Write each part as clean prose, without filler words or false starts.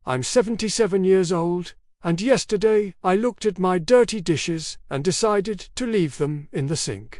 I'm 77 years old, and yesterday I looked at my dirty dishes and decided to leave them in the sink.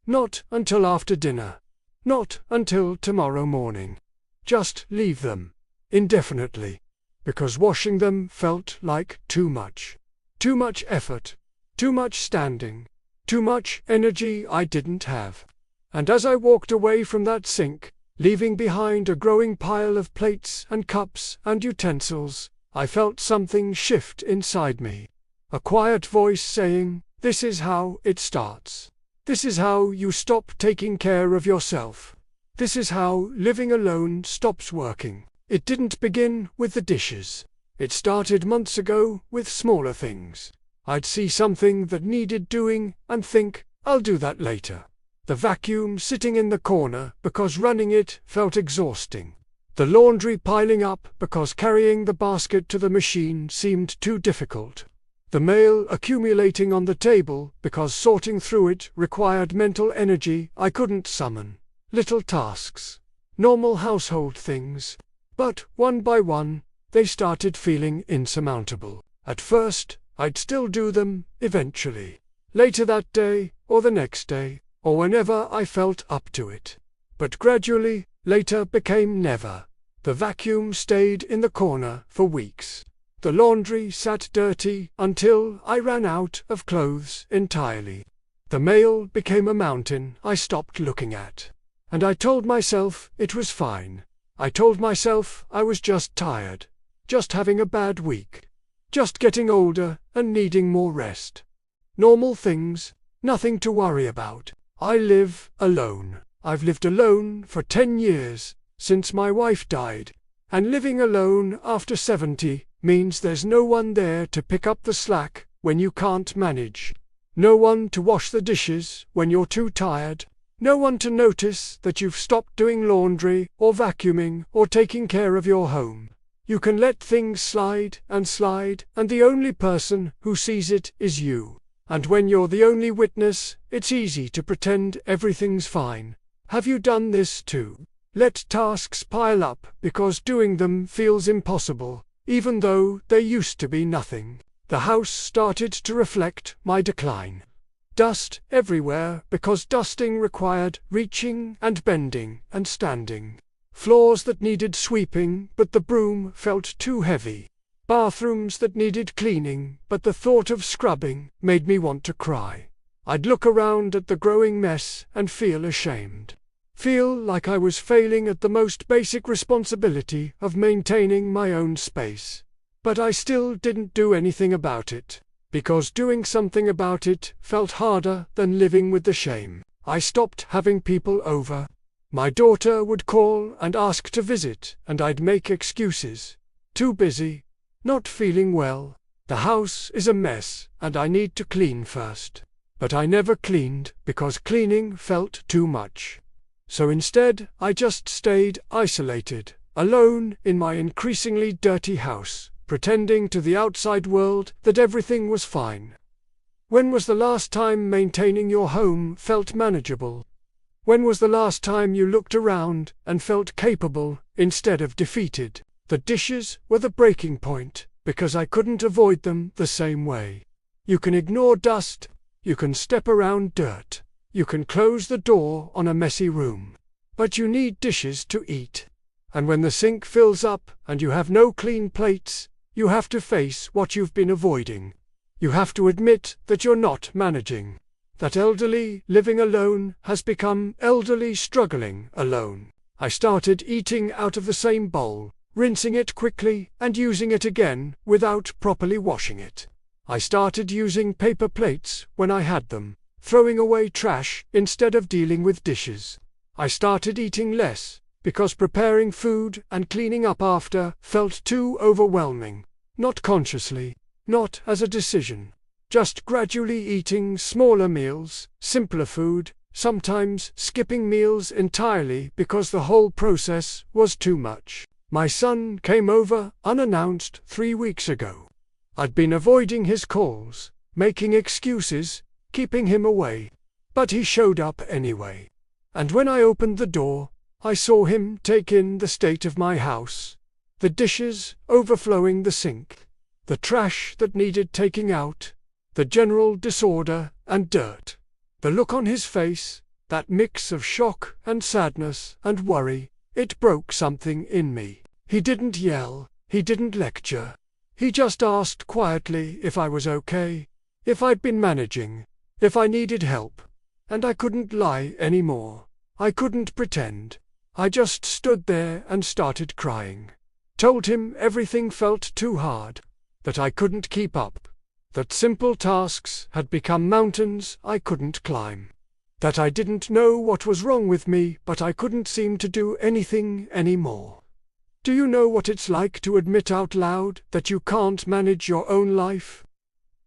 Not until after dinner. Not until tomorrow morning. Just leave them. Indefinitely. Because washing them felt like too much. Too much effort. Too much standing. Too much energy I didn't have. And as I walked away from that sink, leaving behind a growing pile of plates and cups and utensils, I felt something shift inside me. A quiet voice saying, "This is how it starts. This is how you stop taking care of yourself. This is how living alone stops working." It didn't begin with the dishes. It started months ago with smaller things. I'd see something that needed doing and think, "I'll do that later." The vacuum sitting in the corner because running it felt exhausting. The laundry piling up because carrying the basket to the machine seemed too difficult. The mail accumulating on the table because sorting through it required mental energy I couldn't summon. Little tasks. Normal household things. But, one by one, they started feeling insurmountable. At first, I'd still do them, eventually. Later that day, or the next day, or whenever I felt up to it. But gradually, later became never. The vacuum stayed in the corner for weeks. The laundry sat dirty until I ran out of clothes entirely. The mail became a mountain I stopped looking at. And I told myself it was fine. I told myself I was just tired. Just having a bad week. Just getting older and needing more rest. Normal things, nothing to worry about. I live alone. I've lived alone for 10 years, since my wife died. And living alone after 70 means there's no one there to pick up the slack when you can't manage. No one to wash the dishes when you're too tired. No one to notice that you've stopped doing laundry or vacuuming or taking care of your home. You can let things slide, and the only person who sees it is you. And when you're the only witness, it's easy to pretend everything's fine. Have you done this too? Let tasks pile up because doing them feels impossible, even though they used to be nothing. The house started to reflect my decline. Dust everywhere because dusting required reaching and bending and standing. Floors that needed sweeping but the broom felt too heavy. Bathrooms that needed cleaning but the thought of scrubbing made me want to cry. I'd look around at the growing mess and feel ashamed. Feel like I was failing at the most basic responsibility of maintaining my own space. But I still didn't do anything about it. Because doing something about it felt harder than living with the shame. I stopped having people over. My daughter would call and ask to visit, and I'd make excuses. Too busy. Not feeling well. The house is a mess, and I need to clean first. But I never cleaned because cleaning felt too much. So instead, I just stayed isolated, alone in my increasingly dirty house, pretending to the outside world that everything was fine. When was the last time maintaining your home felt manageable? When was the last time you looked around and felt capable instead of defeated? The dishes were the breaking point, because I couldn't avoid them the same way. You can ignore dust, you can step around dirt, you can close the door on a messy room. But you need dishes to eat. And when the sink fills up and you have no clean plates, you have to face what you've been avoiding. You have to admit that you're not managing. That elderly living alone has become elderly struggling alone. I started eating out of the same bowl, rinsing it quickly and using it again without properly washing it. I started using paper plates when I had them, throwing away trash instead of dealing with dishes. I started eating less, because preparing food and cleaning up after felt too overwhelming. Not consciously, not as a decision. Just gradually eating smaller meals, simpler food, sometimes skipping meals entirely because the whole process was too much. My son came over unannounced 3 weeks ago. I'd been avoiding his calls, making excuses, keeping him away. But he showed up anyway. And when I opened the door, I saw him take in the state of my house. The dishes overflowing the sink. The trash that needed taking out. The general disorder and dirt. The look on his face, that mix of shock and sadness and worry, it broke something in me. He didn't yell, he didn't lecture. He just asked quietly if I was okay, if I'd been managing, if I needed help. And I couldn't lie anymore. I couldn't pretend. I just stood there and started crying. Told him everything felt too hard, that I couldn't keep up, that simple tasks had become mountains I couldn't climb, that I didn't know what was wrong with me, but I couldn't seem to do anything anymore. Do you know what it's like to admit out loud that you can't manage your own life?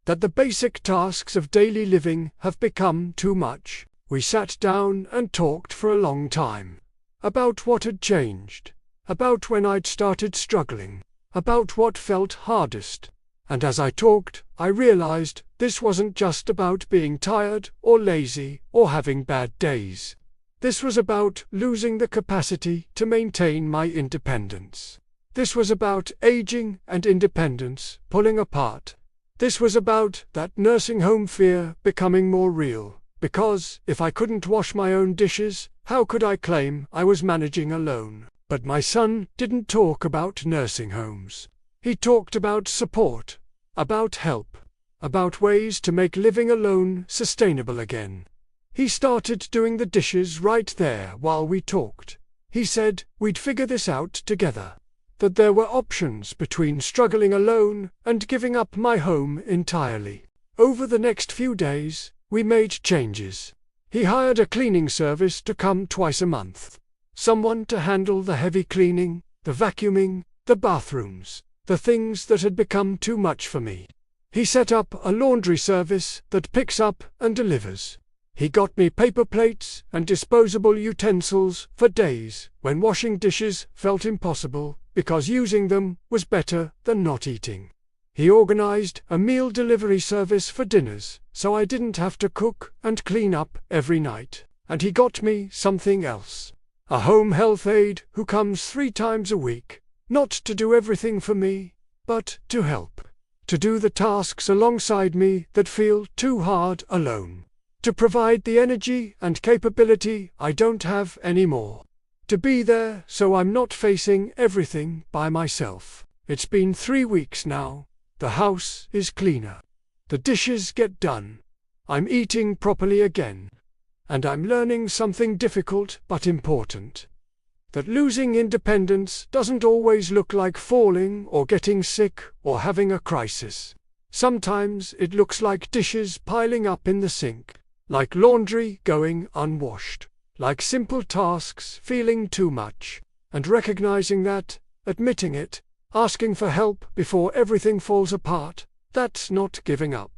That the basic tasks of daily living have become too much? We sat down and talked for a long time. About what had changed. About when I'd started struggling. About what felt hardest. And as I talked, I realized this wasn't just about being tired or lazy or having bad days. This was about losing the capacity to maintain my independence. This was about aging and independence pulling apart. This was about that nursing home fear becoming more real, because if I couldn't wash my own dishes, how could I claim I was managing alone? But my son didn't talk about nursing homes. He talked about support, about help, about ways to make living alone sustainable again. He started doing the dishes right there while we talked. He said we'd figure this out together. That there were options between struggling alone and giving up my home entirely. Over the next few days, we made changes. He hired a cleaning service to come twice a month. Someone to handle the heavy cleaning, the vacuuming, the bathrooms, the things that had become too much for me. He set up a laundry service that picks up and delivers. He got me paper plates and disposable utensils for days when washing dishes felt impossible, because using them was better than not eating. He organized a meal delivery service for dinners, so I didn't have to cook and clean up every night. And he got me something else. A home health aide who comes 3 times a week, not to do everything for me, but to help. To do the tasks alongside me that feel too hard alone. To provide the energy and capability I don't have anymore. To be there so I'm not facing everything by myself. It's been 3 weeks now. The house is cleaner. The dishes get done. I'm eating properly again. And I'm learning something difficult but important. That losing independence doesn't always look like falling or getting sick or having a crisis. Sometimes it looks like dishes piling up in the sink. Like laundry going unwashed. Like simple tasks feeling too much. And recognizing that, admitting it, asking for help before everything falls apart, that's not giving up.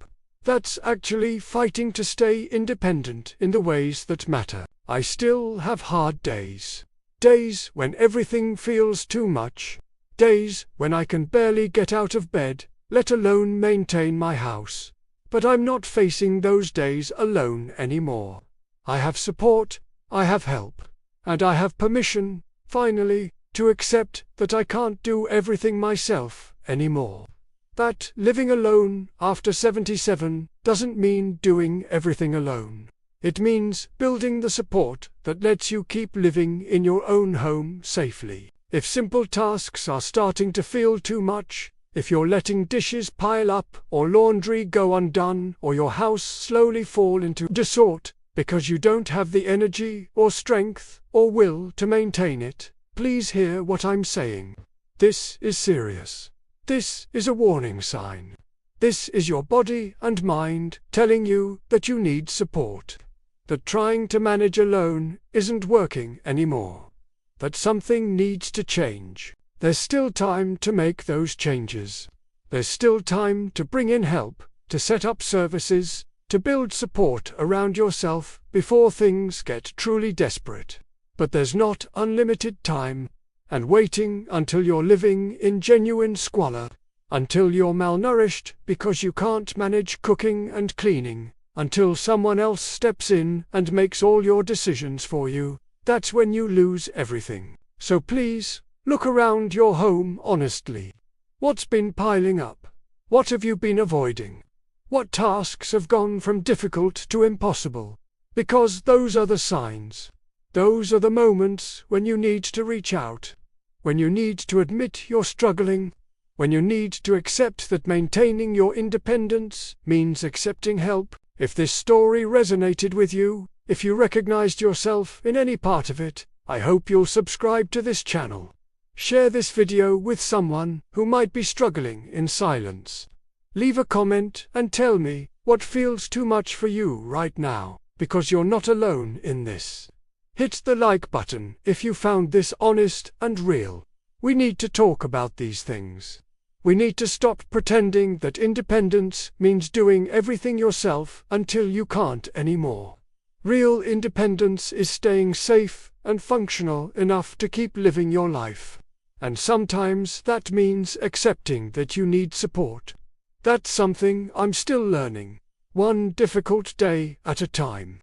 That's actually fighting to stay independent in the ways that matter. I still have hard days. Days when everything feels too much. Days when I can barely get out of bed, let alone maintain my house. But I'm not facing those days alone anymore. I have support, I have help, and I have permission, finally, to accept that I can't do everything myself anymore. That living alone after 77 doesn't mean doing everything alone. It means building the support that lets you keep living in your own home safely. If simple tasks are starting to feel too much, if you're letting dishes pile up or laundry go undone or your house slowly fall into disorder because you don't have the energy or strength or will to maintain it, please hear what I'm saying. This is serious. This is a warning sign. This is your body and mind telling you that you need support. That trying to manage alone isn't working anymore. That something needs to change. There's still time to make those changes. There's still time to bring in help, to set up services, to build support around yourself before things get truly desperate. But there's not unlimited time, and waiting until you're living in genuine squalor, until you're malnourished because you can't manage cooking and cleaning, until someone else steps in and makes all your decisions for you, that's when you lose everything. So please, Look around your home honestly. What's been piling up? What have you been avoiding? What tasks have gone from difficult to impossible? Because those are the signs. Those are the moments when you need to reach out. When you need to admit you're struggling. When you need to accept that maintaining your independence means accepting help. If this story resonated with you, if you recognized yourself in any part of it, I hope you'll subscribe to this channel. Share this video with someone who might be struggling in silence. Leave a comment and tell me what feels too much for you right now, because you're not alone in this. Hit the like button if you found this honest and real. We need to talk about these things. We need to stop pretending that independence means doing everything yourself until you can't anymore. Real independence is staying safe and functional enough to keep living your life. And sometimes that means accepting that you need support. That's something I'm still learning, one difficult day at a time.